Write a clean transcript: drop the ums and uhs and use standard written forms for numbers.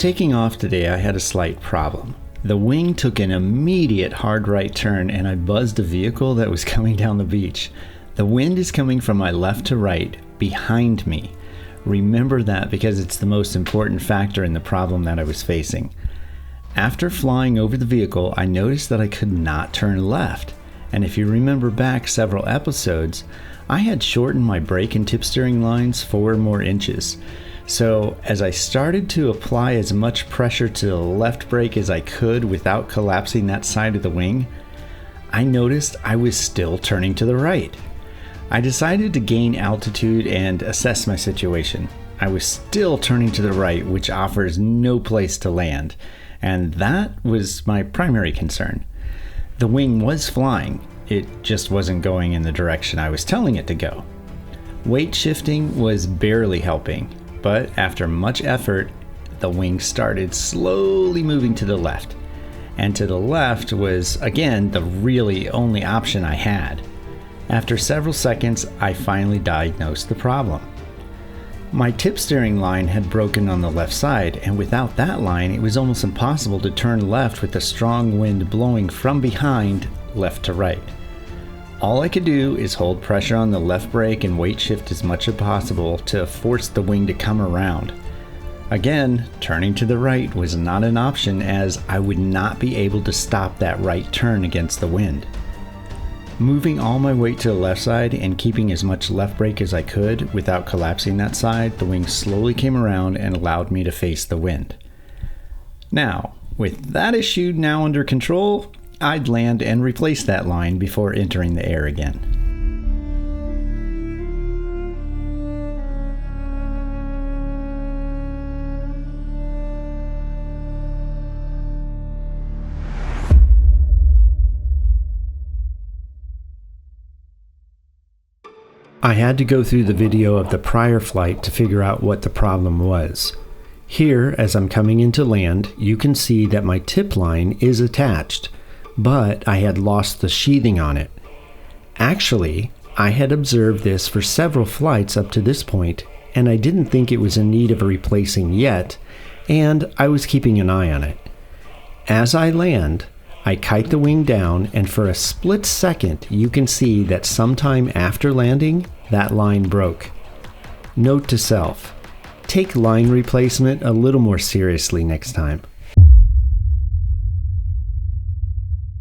taking off today, I had a slight problem. The wing took an immediate hard right turn and I buzzed a vehicle that was coming down the beach. The wind is coming from my left to right, behind me. Remember that because it's the most important factor in the problem that I was facing. After flying over the vehicle, I noticed that I could not turn left. And if you remember back several episodes, I had shortened my brake and tip steering lines 4 more inches. So as I started to apply as much pressure to the left brake as I could without collapsing that side of the wing, I noticed I was still turning to the right. I decided to gain altitude and assess my situation. I was still turning to the right, which offers no place to land, and that was my primary concern. The wing was flying, it just wasn't going in the direction I was telling it to go. Weight shifting was barely helping. But after much effort, the wing started slowly moving to the left. And to the left was, again, the really only option I had. After several seconds, I finally diagnosed the problem. My tip steering line had broken on the left side, and without that line, it was almost impossible to turn left with a strong wind blowing from behind, left to right. All I could do is hold pressure on the left brake and weight shift as much as possible to force the wing to come around. Again, turning to the right was not an option as I would not be able to stop that right turn against the wind. Moving all my weight to the left side and keeping as much left brake as I could without collapsing that side, the wing slowly came around and allowed me to face the wind. Now, with that issue now under control, I'd land and replace that line before entering the air again. I had to go through the video of the prior flight to figure out what the problem was. Here, as I'm coming into land, you can see that my tip line is attached, but I had lost the sheathing on it. Actually, I had observed this for several flights up to this point, and I didn't think it was in need of replacing yet, and I was keeping an eye on it. As I land, I kite the wing down, and for a split second, you can see that sometime after landing, that line broke. Note to self, take line replacement a little more seriously next time.